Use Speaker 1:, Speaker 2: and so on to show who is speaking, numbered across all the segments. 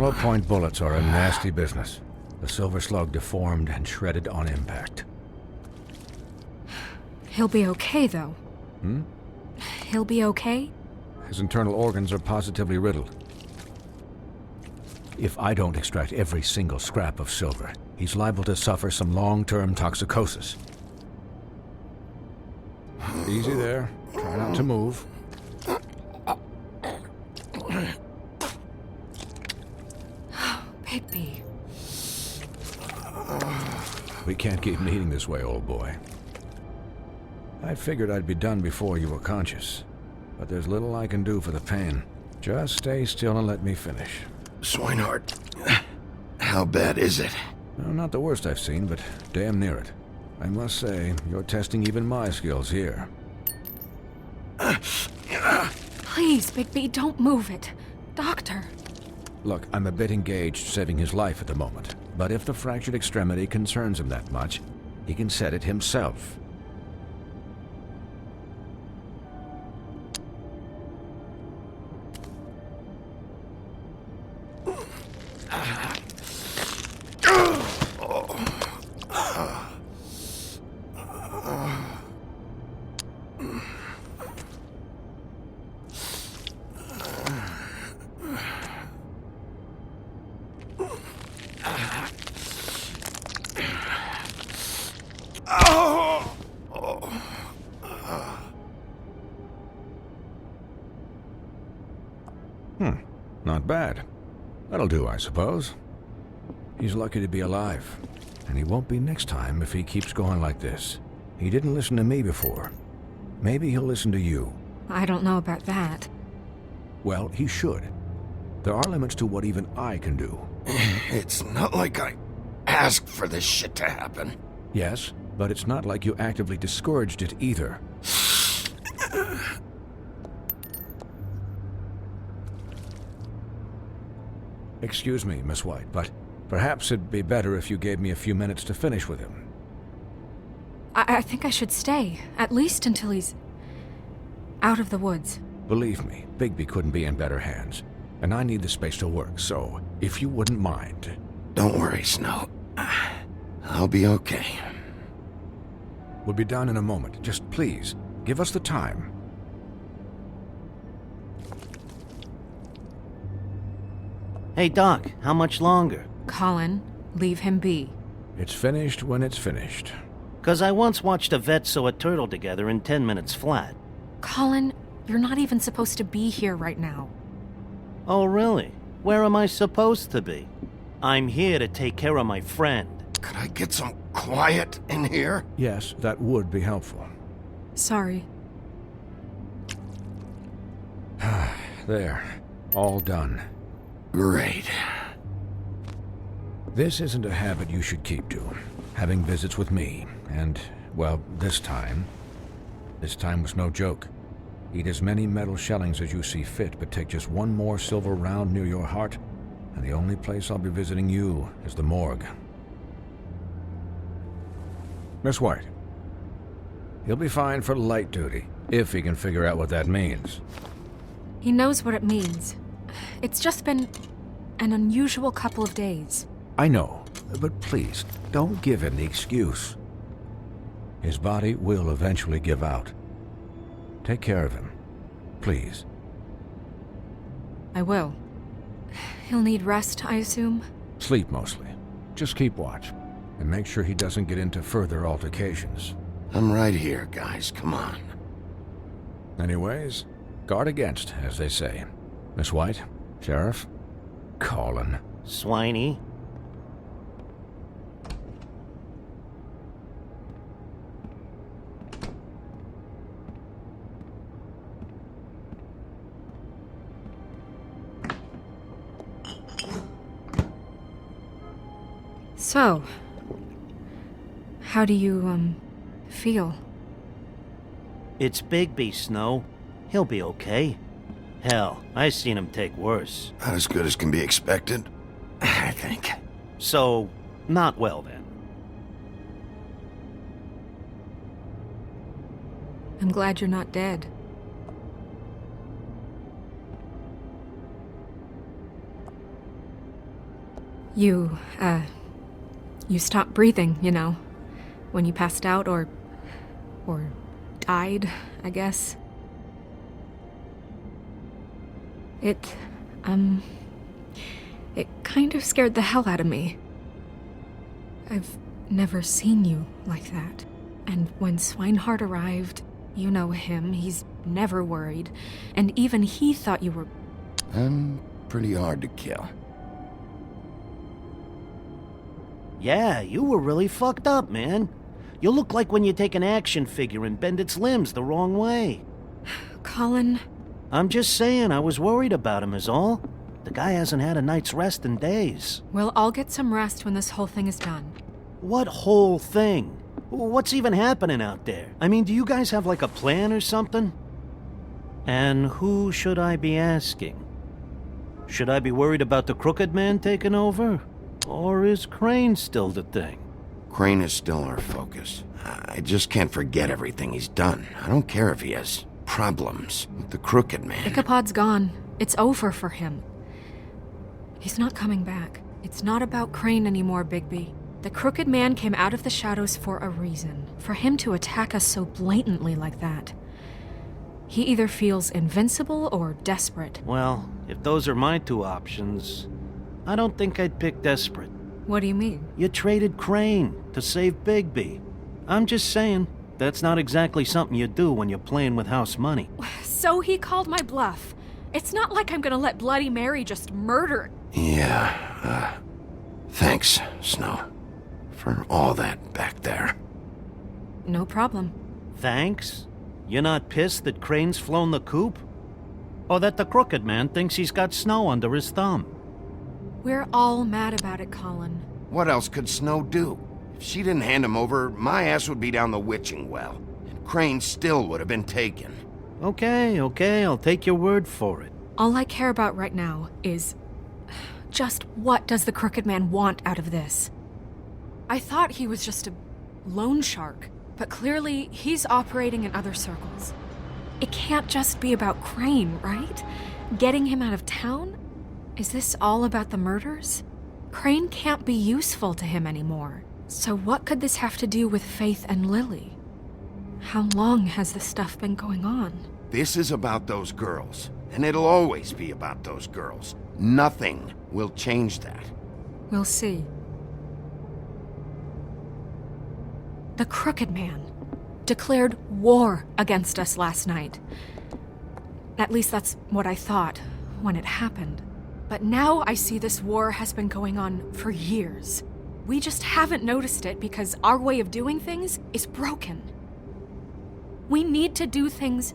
Speaker 1: Hollow point bullets are a nasty business. The Silver Slug deformed and shredded on impact.
Speaker 2: He'll be okay, though. He'll be okay?
Speaker 1: His internal organs are positively riddled. If I don't extract every single scrap of silver, he's liable to suffer some long-term toxicosis. Easy there. Try not to move.
Speaker 2: Bigby.
Speaker 1: We can't keep meeting this way, old boy. I figured I'd be done before you were conscious, but there's little I can do for the pain. Just stay still and let me finish.
Speaker 3: Swinehart, how bad is it?
Speaker 1: Well, not the worst I've seen, but damn near it. I must say, you're testing even my skills here.
Speaker 2: Please, Bigby, don't move it. Doctor.
Speaker 1: Look, I'm a bit engaged saving his life at the moment, but if the fractured extremity concerns him that much, he can set it himself. Not bad. That'll do, I suppose. He's lucky to be alive, and he won't be next time if he keeps going like this. He didn't listen to me before. Maybe he'll listen to you.
Speaker 2: I don't know about that.
Speaker 1: Well, he should. There are limits to what even I can do.
Speaker 3: It's not like I asked for this shit to happen.
Speaker 1: Yes, but it's not like you actively discouraged it either. Excuse me, Miss White, but perhaps it'd be better if you gave me a few minutes to finish with him.
Speaker 2: I think I should stay, at least until he's out of the woods.
Speaker 1: Believe me, Bigby couldn't be in better hands, and I need the space to work, so if you wouldn't mind.
Speaker 3: Don't worry, Snow. I'll be okay.
Speaker 1: We'll be done in a moment. Just please, give us the time.
Speaker 4: Hey, Doc, how much longer?
Speaker 2: Colin, leave him be.
Speaker 1: It's finished when it's finished.
Speaker 4: 'Cause I once watched a vet sew a turtle together in 10 minutes flat.
Speaker 2: Colin, you're not even supposed to be here right now.
Speaker 4: Oh, really? Where am I supposed to be? I'm here to take care of my friend.
Speaker 3: Could I get some quiet in here?
Speaker 1: Yes, that would be helpful.
Speaker 2: Sorry.
Speaker 1: There. All done.
Speaker 3: Great.
Speaker 1: This isn't a habit you should keep to. Having visits with me, and, well, this time was no joke. Eat as many metal shellings as you see fit, but take just one more silver round near your heart, and the only place I'll be visiting you is the morgue. Miss White. He'll be fine for light duty, if he can figure out what that means.
Speaker 2: He knows what it means. It's just been an unusual couple of days.
Speaker 1: I know, but please, don't give him the excuse. His body will eventually give out. Take care of him, please.
Speaker 2: I will. He'll need rest, I assume?
Speaker 1: Sleep mostly. Just keep watch, and make sure he doesn't get into further altercations.
Speaker 3: I'm right here, guys. Come on.
Speaker 1: Anyways, guard against, as they say. Miss White, Sheriff, Colin.
Speaker 4: Swiney.
Speaker 2: So, how do you, feel?
Speaker 4: It's Bigby, Snow. He'll be okay. Hell, I've seen him take worse.
Speaker 3: Not as good as can be expected, I think.
Speaker 4: So, not well then.
Speaker 2: I'm glad you're not dead. You, you stopped breathing, you know, when you passed out or died, I guess. It kind of scared the hell out of me. I've never seen you like that. And when Swinehart arrived, you know him, he's never worried. And even he thought you were...
Speaker 3: I'm pretty hard to kill.
Speaker 4: Yeah, you were really fucked up, man. You look like when you take an action figure and bend its limbs the wrong way.
Speaker 2: Colin...
Speaker 4: I'm just saying, I was worried about him is all. The guy hasn't had a night's rest in days.
Speaker 2: We'll all get some rest when this whole thing is done.
Speaker 4: What whole thing? What's even happening out there? I mean, do you guys have like a plan or something? And who should I be asking? Should I be worried about the Crooked Man taking over? Or is Crane still the thing?
Speaker 3: Crane is still our focus. I just can't forget everything he's done. I don't care if he has problems with the Crooked Man.
Speaker 2: Ichabod's gone. It's over for him. He's not coming back. It's not about Crane anymore, Bigby. The Crooked Man came out of the shadows for a reason. For him to attack us so blatantly like that. He either feels invincible or desperate.
Speaker 4: Well, if those are my two options, I don't think I'd pick desperate.
Speaker 2: What do you mean?
Speaker 4: You traded Crane to save Bigby. I'm just saying, that's not exactly something you do when you're playing with house money.
Speaker 2: So he called my bluff. It's not like I'm gonna let Bloody Mary just murder...
Speaker 3: Yeah, thanks, Snow, for all that back there.
Speaker 2: No problem.
Speaker 4: Thanks? You're not pissed that Crane's flown the coop? Or that the Crooked Man thinks he's got Snow under his thumb?
Speaker 2: We're all mad about it, Colin.
Speaker 3: What else could Snow do? If she didn't hand him over, my ass would be down the witching well, and Crane still would have been taken.
Speaker 4: Okay, I'll take your word for it.
Speaker 2: All I care about right now is... just what does the Crooked Man want out of this? I thought he was just a loan shark, but clearly he's operating in other circles. It can't just be about Crane, right? Getting him out of town? Is this all about the murders? Crane can't be useful to him anymore. So what could this have to do with Faith and Lily? How long has this stuff been going on?
Speaker 3: This is about those girls, and it'll always be about those girls. Nothing will change that.
Speaker 2: We'll see. The Crooked Man declared war against us last night. At least that's what I thought when it happened. But now I see this war has been going on for years. We just haven't noticed it because our way of doing things is broken. We need to do things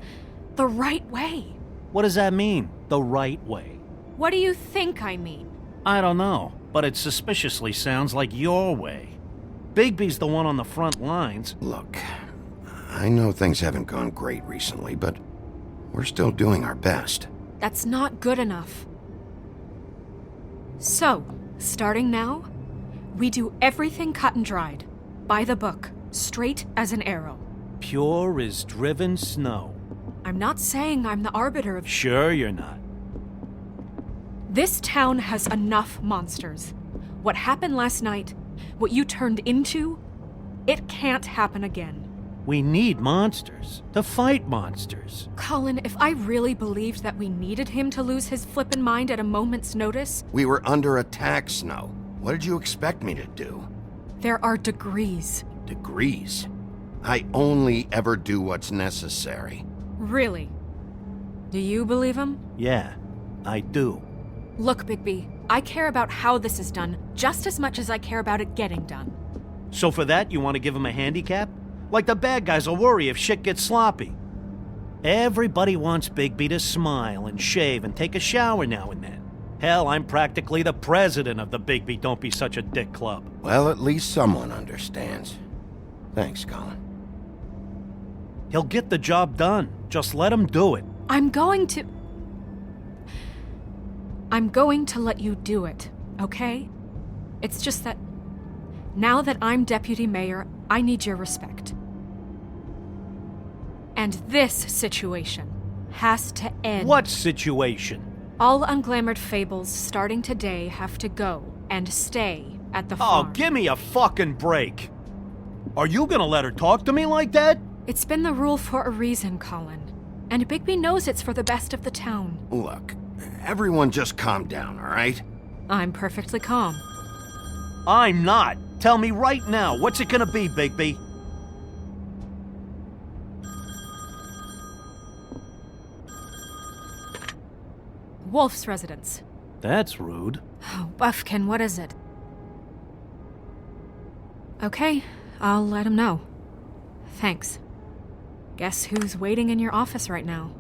Speaker 2: the right way.
Speaker 4: What does that mean, the right way?
Speaker 2: What do you think I mean?
Speaker 4: I don't know, but it suspiciously sounds like your way. Bigby's the one on the front lines.
Speaker 3: Look, I know things haven't gone great recently, but we're still doing our best.
Speaker 2: That's not good enough. So, starting now, we do everything cut and dried. By the book, straight as an arrow.
Speaker 4: Pure as driven snow.
Speaker 2: I'm not saying I'm the arbiter of...
Speaker 4: Sure you're not.
Speaker 2: This town has enough monsters. What happened last night, what you turned into, it can't happen again.
Speaker 4: We need monsters to fight monsters.
Speaker 2: Colin, if I really believed that we needed him to lose his flippin' mind at a moment's notice...
Speaker 3: We were under attack, Snow. What did you expect me to do?
Speaker 2: There are degrees.
Speaker 3: Degrees? I only ever do what's necessary.
Speaker 2: Really? Do you believe him?
Speaker 4: Yeah, I do.
Speaker 2: Look, Bigby, I care about how this is done just as much as I care about it getting done.
Speaker 4: So for that, you want to give him a handicap? Like the bad guys will worry if shit gets sloppy. Everybody wants Bigby to smile and shave and take a shower now and then. Hell, I'm practically the president of the Bigby Don't Be Such a Dick Club.
Speaker 3: Well, at least someone understands. Thanks, Colin.
Speaker 4: He'll get the job done. Just let him do it.
Speaker 2: I'm going to let you do it, okay? It's just that now that I'm deputy mayor, I need your respect. And this situation has to end.
Speaker 4: What situation?
Speaker 2: All unglamored fables starting today have to go. and stay at the
Speaker 4: Oh,
Speaker 2: farm.
Speaker 4: give me a fucking break. Are you gonna let her talk to me like that?
Speaker 2: It's been the rule for a reason, Colin. And Bigby knows it's for the best of the town.
Speaker 3: Look, everyone just calm down, all right?
Speaker 2: I'm perfectly calm.
Speaker 4: I'm not. Tell me right now, what's it gonna be, Bigby?
Speaker 2: Wolf's residence.
Speaker 4: That's rude.
Speaker 2: Oh, Buffkin, what is it? Okay, I'll let him know. Thanks. Guess who's waiting in your office right now?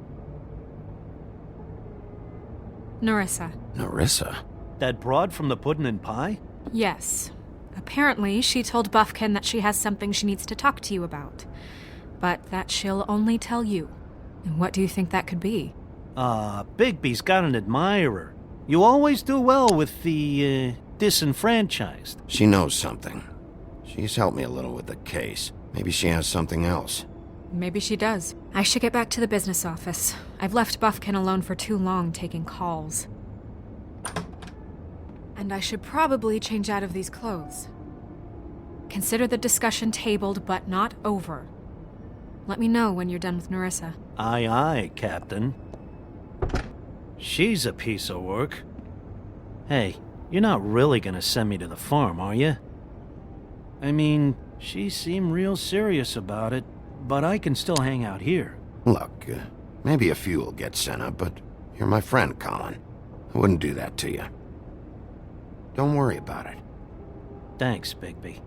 Speaker 2: Nerissa.
Speaker 3: Nerissa?
Speaker 4: That broad from the puddin' and pie?
Speaker 2: Yes. Apparently, she told Buffkin that she has something she needs to talk to you about. But that she'll only tell you. And what do you think that could be?
Speaker 4: Bigby's got an admirer. You always do well with the, disenfranchised.
Speaker 3: She knows something. She's helped me a little with the case. Maybe she has something else.
Speaker 2: Maybe she does. I should get back to the business office. I've left Buffkin alone for too long taking calls. And I should probably change out of these clothes. Consider the discussion tabled but not over. Let me know when you're done with Nerissa.
Speaker 4: Aye, aye, Captain. She's a piece of work. Hey, you're not really gonna send me to the farm, are you? I mean, she seemed real serious about it, but I can still hang out here.
Speaker 3: Look, maybe a few will get sent up, but you're my friend, Colin. I wouldn't do that to you. Don't worry about it.
Speaker 4: Thanks, Bigby.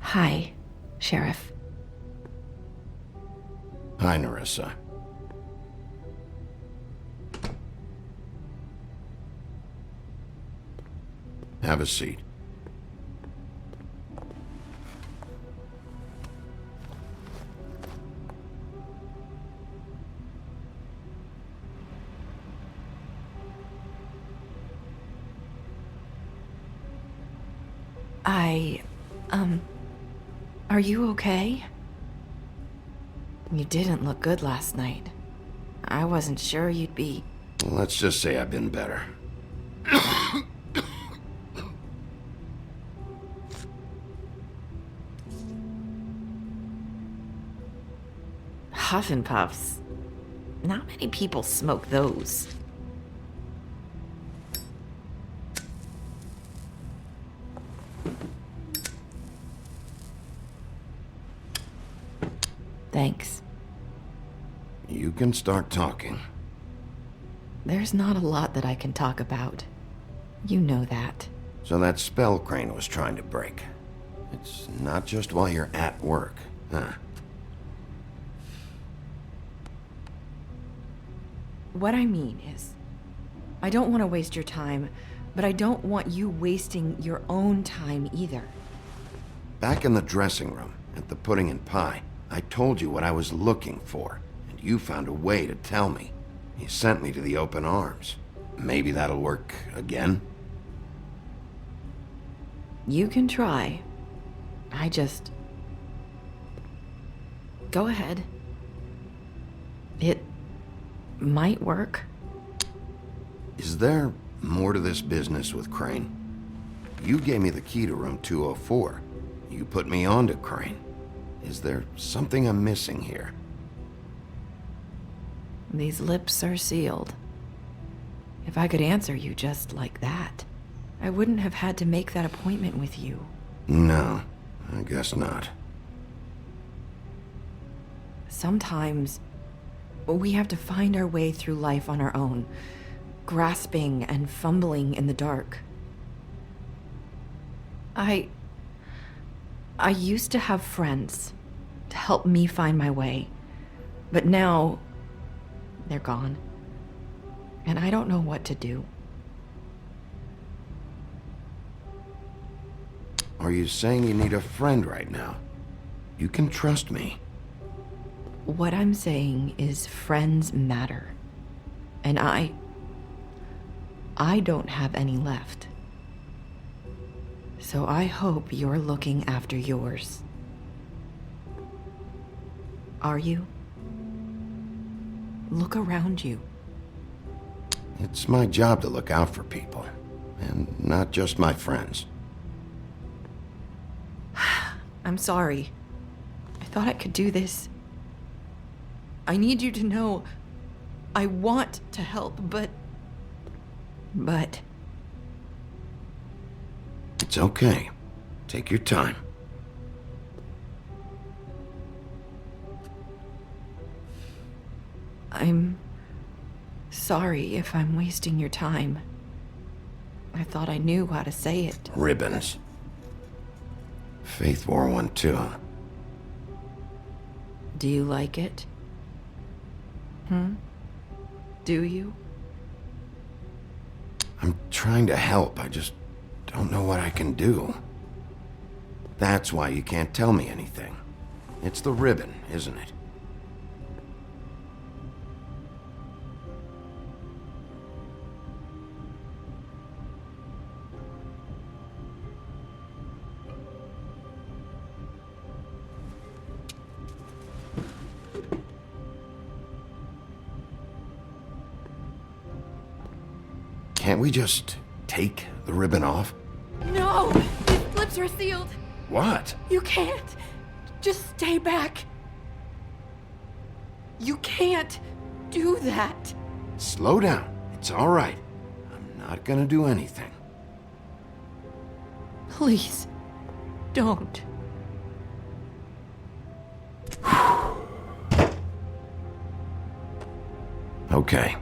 Speaker 5: Hi, Sheriff.
Speaker 3: Hi, Nerissa. Have a seat.
Speaker 5: Are you okay? You didn't look good last night. I wasn't sure you'd be...
Speaker 3: Let's just say I've been better.
Speaker 5: Huff and Puffs. Not many people smoke those. Thanks.
Speaker 3: You can start talking.
Speaker 5: There's not a lot that I can talk about. You know that.
Speaker 3: So that spell Crane was trying to break. It's not just while you're at work, huh?
Speaker 5: What I mean is, I don't want to waste your time, but I don't want you wasting your own time either.
Speaker 3: Back in the dressing room, at the pudding and pie, I told you what I was looking for, and you found a way to tell me. You sent me to the open arms. Maybe that'll work again?
Speaker 5: You can try. Go ahead. It might work.
Speaker 3: Is there more to this business with Crane? You gave me the key to room 204. You put me onto Crane. Is there something I'm missing here?
Speaker 5: These lips are sealed. If I could answer you just like that, I wouldn't have had to make that appointment with you.
Speaker 3: No, I guess not.
Speaker 5: Sometimes we have to find our way through life on our own, grasping and fumbling in the dark. I used to have friends to help me find my way, but now they're gone, and I don't know what to do.
Speaker 3: Are you saying you need a friend right now? You can trust me.
Speaker 5: What I'm saying is friends matter, and I don't have any left. So I hope you're looking after yours. Are you? Look around you.
Speaker 3: It's my job to look out for people, and not just my friends.
Speaker 5: I'm sorry. I thought I could do this. I need you to know I want to help, but...
Speaker 3: It's okay. Take your time.
Speaker 5: I'm sorry if I'm wasting your time. I thought I knew how to say it.
Speaker 3: Ribbons. Faith wore one too.
Speaker 5: Do you like it? Do you?
Speaker 3: I'm trying to help. I just don't know what I can do. That's why you can't tell me anything. It's the ribbon, isn't it? Can't we just take the ribbon off?
Speaker 5: No! These lips are sealed!
Speaker 3: What?
Speaker 5: You can't! Just stay back! You can't do that!
Speaker 3: Slow down. It's all right. I'm not gonna do anything.
Speaker 5: Please, don't.
Speaker 3: Okay.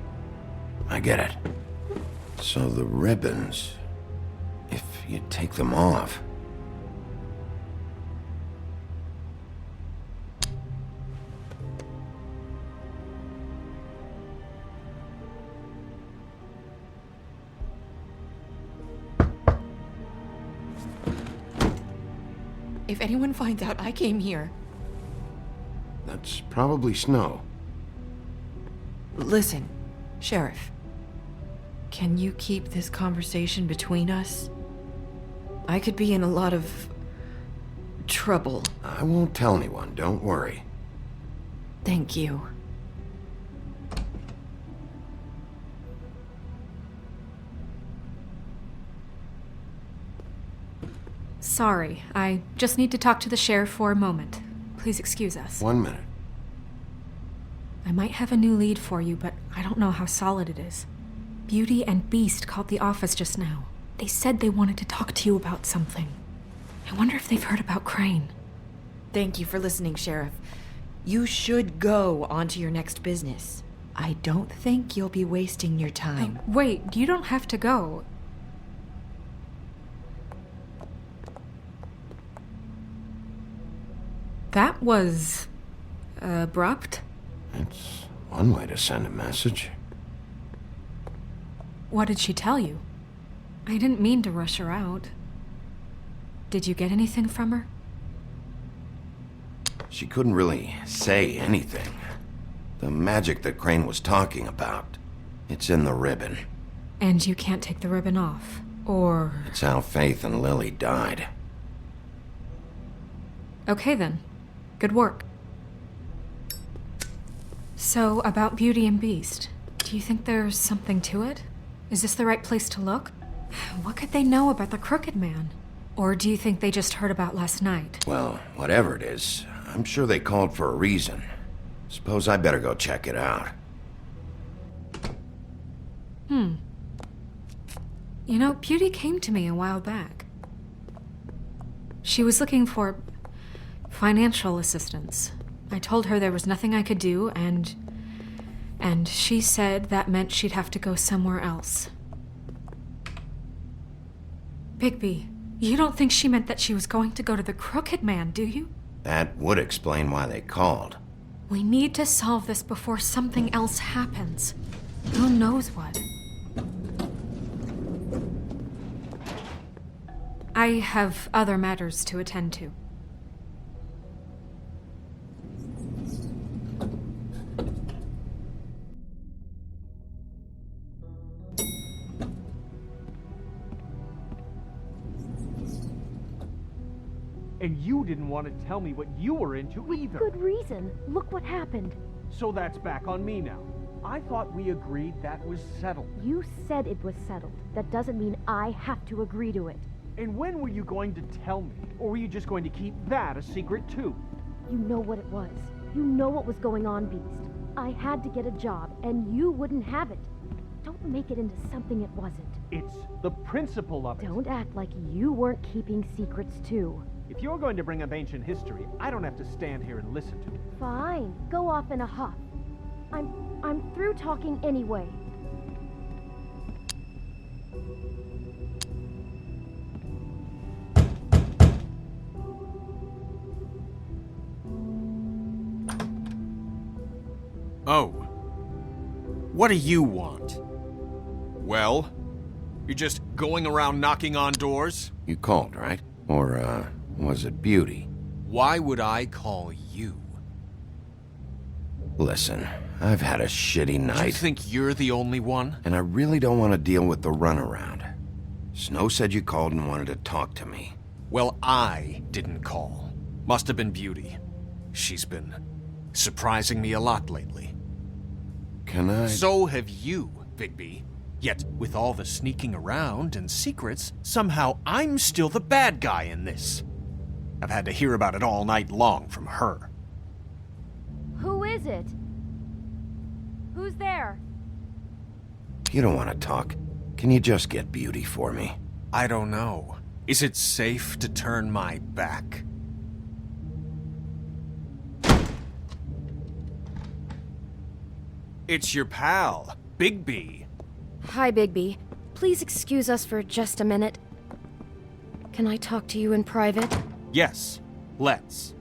Speaker 3: I get it. So the ribbons, if you take them off...
Speaker 5: If anyone finds out I came here...
Speaker 3: That's probably Snow.
Speaker 5: Listen, Sheriff. Can you keep this conversation between us? I could be in a lot of... trouble.
Speaker 3: I won't tell anyone, don't worry.
Speaker 5: Thank you.
Speaker 2: Sorry, I just need to talk to the sheriff for a moment. Please excuse us.
Speaker 3: 1 minute.
Speaker 2: I might have a new lead for you, but I don't know how solid it is. Beauty and Beast called the office just now. They said they wanted to talk to you about something. I wonder if they've heard about Crane.
Speaker 5: Thank you for listening, Sheriff. You should go on to your next business. I don't think you'll be wasting your time.
Speaker 2: Wait, you don't have to go. That was... abrupt.
Speaker 3: It's one way to send a message.
Speaker 2: What did she tell you? I didn't mean to rush her out. Did you get anything from her?
Speaker 3: She couldn't really say anything. The magic that Crane was talking about, it's in the ribbon.
Speaker 2: And you can't take the ribbon off, or...
Speaker 3: It's how Faith and Lily died.
Speaker 2: Okay then. Good work. So, about Beauty and Beast, do you think there's something to it? Is this the right place to look? What could they know about the Crooked Man? Or do you think they just heard about last night?
Speaker 3: Well, whatever it is, I'm sure they called for a reason. Suppose I better go check it out.
Speaker 2: You know, Beauty came to me a while back. She was looking for financial assistance. I told her there was nothing I could do, and she said that meant she'd have to go somewhere else. Bigby, you don't think she meant that she was going to go to the Crooked Man, do you?
Speaker 3: That would explain why they called.
Speaker 2: We need to solve this before something else happens. Who knows what? I have other matters to attend to.
Speaker 6: And you didn't want to tell me what you were into either.
Speaker 7: Good reason. Look what happened.
Speaker 6: So that's back on me now. I thought we agreed that was settled.
Speaker 7: You said it was settled. That doesn't mean I have to agree to it.
Speaker 6: And when were you going to tell me? Or were you just going to keep that a secret too?
Speaker 7: You know what it was. You know what was going on, Beast. I had to get a job, and you wouldn't have it. Don't make it into something it wasn't.
Speaker 6: It's the principle of it.
Speaker 7: Don't act like you weren't keeping secrets too.
Speaker 6: If you're going to bring up ancient history, I don't have to stand here and listen to it.
Speaker 7: Fine. Go off in a huff. I'm through talking anyway.
Speaker 8: Oh. What do you want? Well? You're just going around knocking on doors?
Speaker 3: You called, right? Or, was it Beauty?
Speaker 8: Why would I call you?
Speaker 3: Listen, I've had a shitty
Speaker 8: Do you
Speaker 3: night,
Speaker 8: think you're the only one?
Speaker 3: and I really don't want to deal with the runaround. Snow said you called and wanted to talk to me.
Speaker 8: Well, I didn't call. Must have been Beauty. She's been surprising me a lot lately.
Speaker 3: Can I...
Speaker 8: So have you, Bigby. Yet, with all the sneaking around and secrets, somehow I'm still the bad guy in this. I've had to hear about it all night long from her.
Speaker 7: Who is it? Who's there?
Speaker 3: You don't want to talk. Can you just get Beauty for me?
Speaker 8: I don't know. Is it safe to turn my back? It's your pal, Bigby.
Speaker 7: Hi, Bigby. Please excuse us for just a minute. Can I talk to you in private?
Speaker 8: Yes, let's.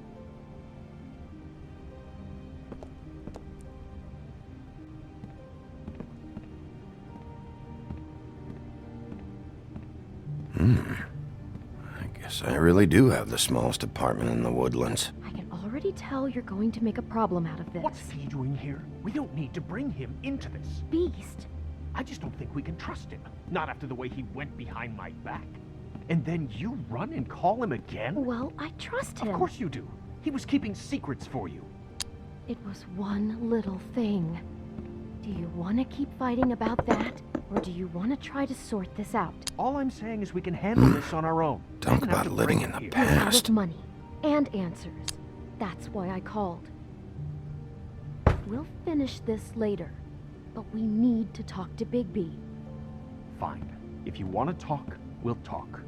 Speaker 3: I guess I really do have the smallest apartment in the Woodlands.
Speaker 7: I can already tell you're going to make a problem out of this.
Speaker 6: What's he doing here? We don't need to bring him into this.
Speaker 7: Beast.
Speaker 6: I just don't think we can trust him. Not after the way he went behind my back. And then you run and call him again?
Speaker 7: Well, I trust him.
Speaker 6: Of course you do. He was keeping secrets for you.
Speaker 7: It was one little thing. Do you want to keep fighting about that? Or do you want to try to sort this out?
Speaker 6: All I'm saying is we can handle this on our own.
Speaker 3: Talk
Speaker 6: Doesn't have
Speaker 3: about
Speaker 6: to
Speaker 3: living
Speaker 6: bring
Speaker 3: in the
Speaker 6: him
Speaker 3: past.
Speaker 6: here.
Speaker 7: You're out of money and answers. That's why I called. We'll finish this later, but we need to talk to Bigby.
Speaker 6: Fine. If you want to talk, we'll talk.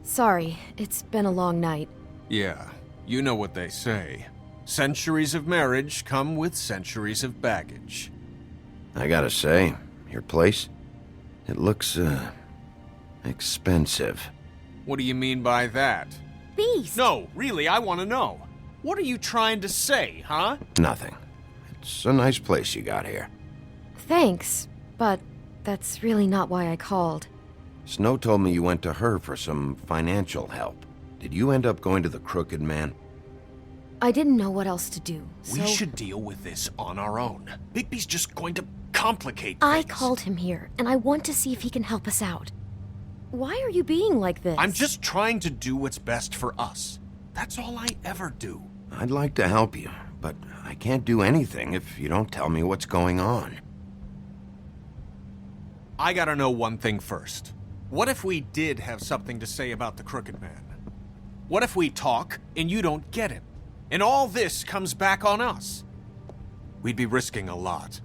Speaker 7: Sorry, it's been a long night.
Speaker 8: Yeah, you know what they say. Centuries of marriage come with centuries of baggage.
Speaker 3: I gotta say, your place, it looks, expensive.
Speaker 8: What do you mean by that?
Speaker 7: Beast!
Speaker 8: No, really, I want to know. What are you trying to say, huh?
Speaker 3: Nothing. It's a nice place you got here.
Speaker 7: Thanks, but that's really not why I called.
Speaker 3: Snow told me you went to her for some financial help. Did you end up going to the Crooked Man?
Speaker 7: I didn't know what else to do, so...
Speaker 8: We should deal with this on our own. Bigby's just going to complicate
Speaker 7: I
Speaker 8: things.
Speaker 7: called him here, and I want to see if he can help us out. Why are you being like this?
Speaker 8: I'm just trying to do what's best for us. That's all I ever do.
Speaker 3: I'd like to help you, but I can't do anything if you don't tell me what's going on.
Speaker 8: I gotta know one thing first. What if we did have something to say about the Crooked Man? What if we talk and you don't get him? And all this comes back on us? We'd be risking a lot.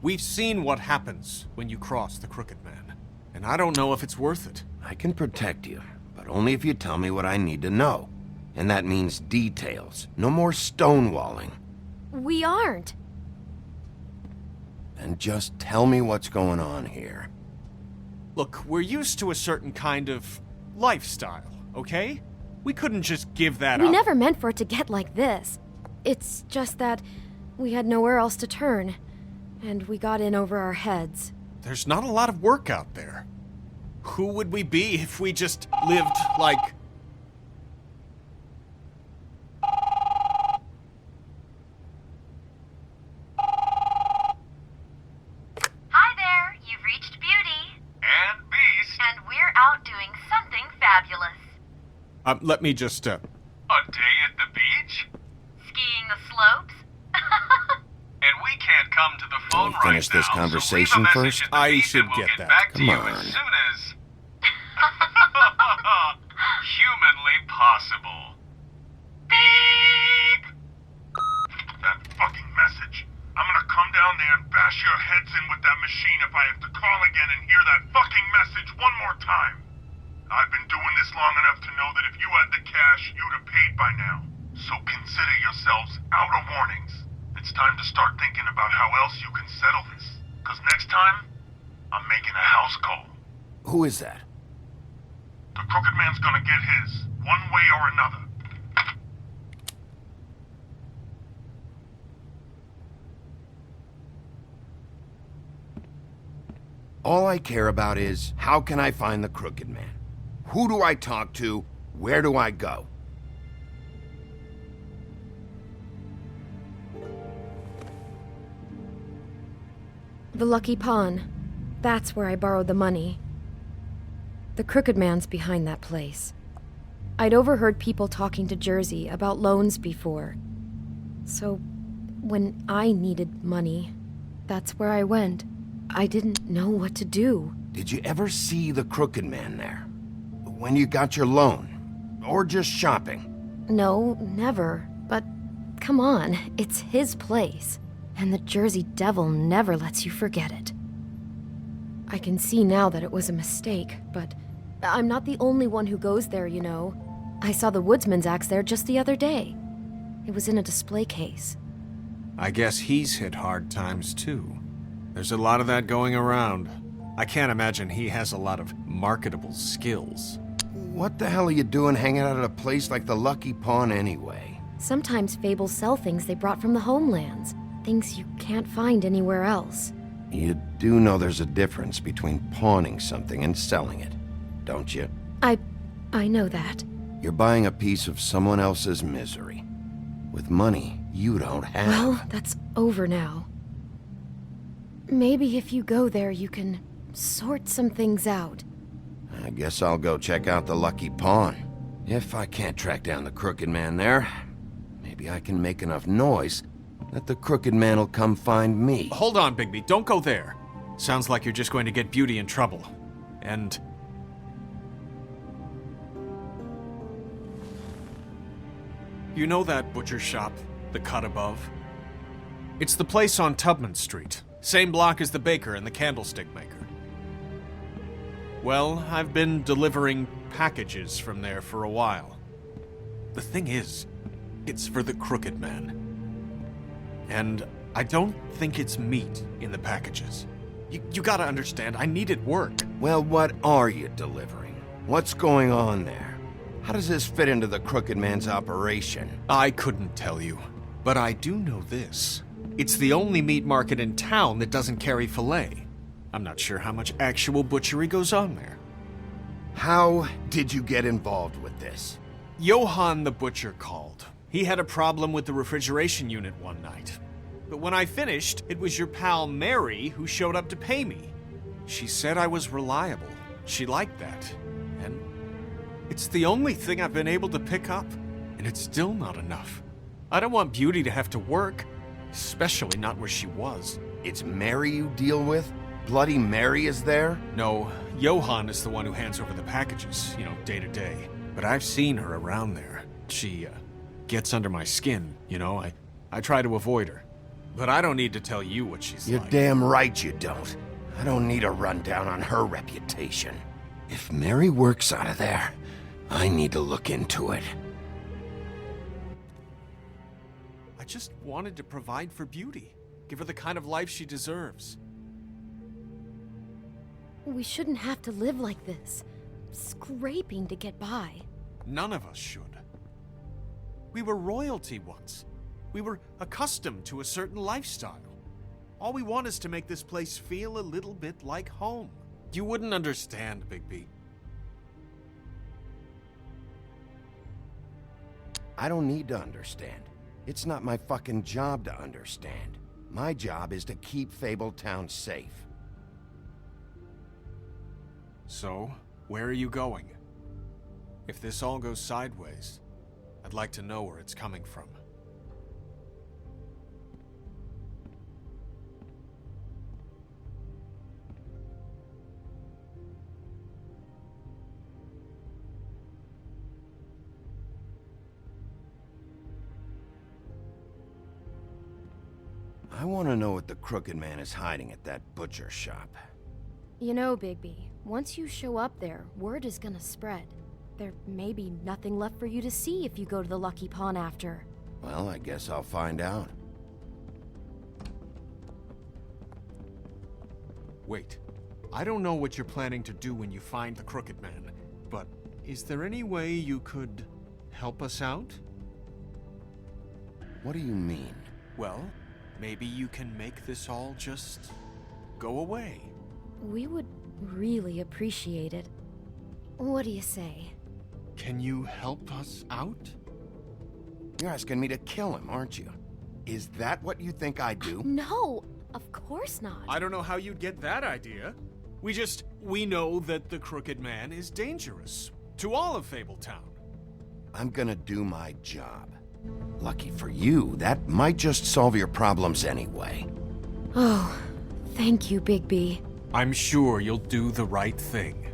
Speaker 8: We've seen what happens when you cross the Crooked Man, and I don't know if it's worth it.
Speaker 3: I can protect you, but only if you tell me what I need to know. And that means details. No more stonewalling.
Speaker 7: We aren't.
Speaker 3: And just tell me what's going on here.
Speaker 8: Look, we're used to a certain kind of lifestyle, okay? We couldn't just give that
Speaker 7: We
Speaker 8: up.
Speaker 7: never meant for it to get like this. It's just that we had nowhere else to turn, and we got in over our heads.
Speaker 8: There's not a lot of work out there. Who would we be if we just lived like...
Speaker 9: Hi there, you've reached Beauty. And Beast. And we're out doing something fabulous.
Speaker 8: let me just,
Speaker 10: A day at the beach?
Speaker 9: Skiing the slopes?
Speaker 10: And we can't come to the phone
Speaker 3: Can we finish
Speaker 10: right
Speaker 3: this
Speaker 10: now,
Speaker 3: conversation
Speaker 10: so leave a message
Speaker 3: first?
Speaker 10: at the
Speaker 8: I
Speaker 10: beep
Speaker 8: should
Speaker 10: and we'll
Speaker 8: get
Speaker 10: get
Speaker 8: that.
Speaker 10: back to
Speaker 3: Come
Speaker 10: you
Speaker 3: on.
Speaker 10: as soon as... humanly possible. Beep! That fucking message. I'm gonna come down there and bash your heads in with that machine if I have to call again and hear that fucking message one more time. I've been doing this long enough to know that if you had the cash, you'd have paid by now. So consider yourselves out of warnings. It's time to start thinking about how else you can settle this. Because next time, I'm making a house call.
Speaker 3: Who is that?
Speaker 10: The Crooked Man's gonna get his, one way or another.
Speaker 3: All I care about is, how can I find the Crooked Man? Who do I talk to? Where do I go?
Speaker 7: The Lucky Pawn. That's where I borrowed the money. The Crooked Man's behind that place. I'd overheard people talking to Jersey about loans before. So, when I needed money, that's where I went. I didn't know what to do.
Speaker 3: Did you ever see the Crooked Man there? When you got your loan? Or just shopping?
Speaker 7: No, never. But come on, it's his place. And the Jersey Devil never lets you forget it. I can see now that it was a mistake, but I'm not the only one who goes there, you know. I saw the Woodsman's axe there just the other day. It was in a display case.
Speaker 8: I guess he's hit hard times too. There's a lot of that going around. I can't imagine he has a lot of marketable skills.
Speaker 3: What the hell are you doing hanging out at a place like the Lucky Pawn anyway?
Speaker 7: Sometimes fables sell things they brought from the homelands. Things you can't find anywhere else.
Speaker 3: You do know there's a difference between pawning something and selling it, don't you?
Speaker 7: I know that.
Speaker 3: You're buying a piece of someone else's misery. With money you don't have.
Speaker 7: Well, that's over now. Maybe if you go there, you can sort some things out.
Speaker 3: I guess I'll go check out the Lucky Pawn. If I can't track down the Crooked Man there, maybe I can make enough noise that the Crooked Man will come find me.
Speaker 8: Hold on, Bigby. Don't go there. Sounds like you're just going to get Beauty in trouble. And... you know that butcher shop, the cut above? It's the place on Tubman Street. Same block as the baker and the candlestick maker. Well, I've been delivering packages from there for a while. The thing is, it's for the Crooked Man. And I don't think it's meat in the packages. You gotta understand, I needed work.
Speaker 3: Well, what are you delivering? What's going on there? How does this fit into the Crooked Man's operation?
Speaker 8: I couldn't tell you, but I do know this. It's the only meat market in town that doesn't carry filet. I'm not sure how much actual butchery goes on there.
Speaker 3: How did you get involved with this?
Speaker 8: Johann the butcher called. He had a problem with the refrigeration unit one night. But when I finished, it was your pal Mary who showed up to pay me. She said I was reliable. She liked that. And it's the only thing I've been able to pick up. and it's still not enough. I don't want Beauty to have to work, especially not where she was.
Speaker 3: It's Mary you deal with? Bloody Mary is there?
Speaker 8: No, Johan is the one who hands over the packages, day to day. But I've seen her around there. She, gets under my skin, I try to avoid her. But I don't need to tell you what she's
Speaker 3: You're
Speaker 8: like.
Speaker 3: damn right you don't. I don't need a rundown on her reputation. If Mary works out of there, I need to look into it.
Speaker 8: I just wanted to provide for Beauty. Give her the kind of life she deserves.
Speaker 7: We shouldn't have to live like this, scraping to get by.
Speaker 8: None of us should. We were royalty once. We were accustomed to a certain lifestyle. All we want is to make this place feel a little bit like home. You wouldn't understand, Bigby.
Speaker 3: I don't need to understand. It's not my fucking job to understand. My job is to keep Fabletown safe.
Speaker 8: So, where are you going? If this all goes sideways, I'd like to know where it's coming from.
Speaker 3: I want to know what the Crooked Man is hiding at that butcher shop.
Speaker 7: You know, Bigby, once you show up there, word is gonna spread. There may be nothing left for you to see if you go to the Lucky Pawn after.
Speaker 3: Well, I guess I'll find out.
Speaker 8: Wait, I don't know what you're planning to do when you find the Crooked Man, but is there any way you could help us out?
Speaker 3: What do you mean?
Speaker 8: Well, maybe you can make this all just go away.
Speaker 7: We would really appreciate it. What do you say?
Speaker 8: Can you help us out?
Speaker 3: You're asking me to kill him, aren't you? Is that what you think I do?
Speaker 7: No, of course not.
Speaker 8: I don't know how you'd get that idea. We know that the Crooked Man is dangerous to all of Fabletown.
Speaker 3: I'm gonna do my job. Lucky for you, that might just solve your problems anyway.
Speaker 7: Oh, thank you, Bigby.
Speaker 8: I'm sure you'll do the right thing.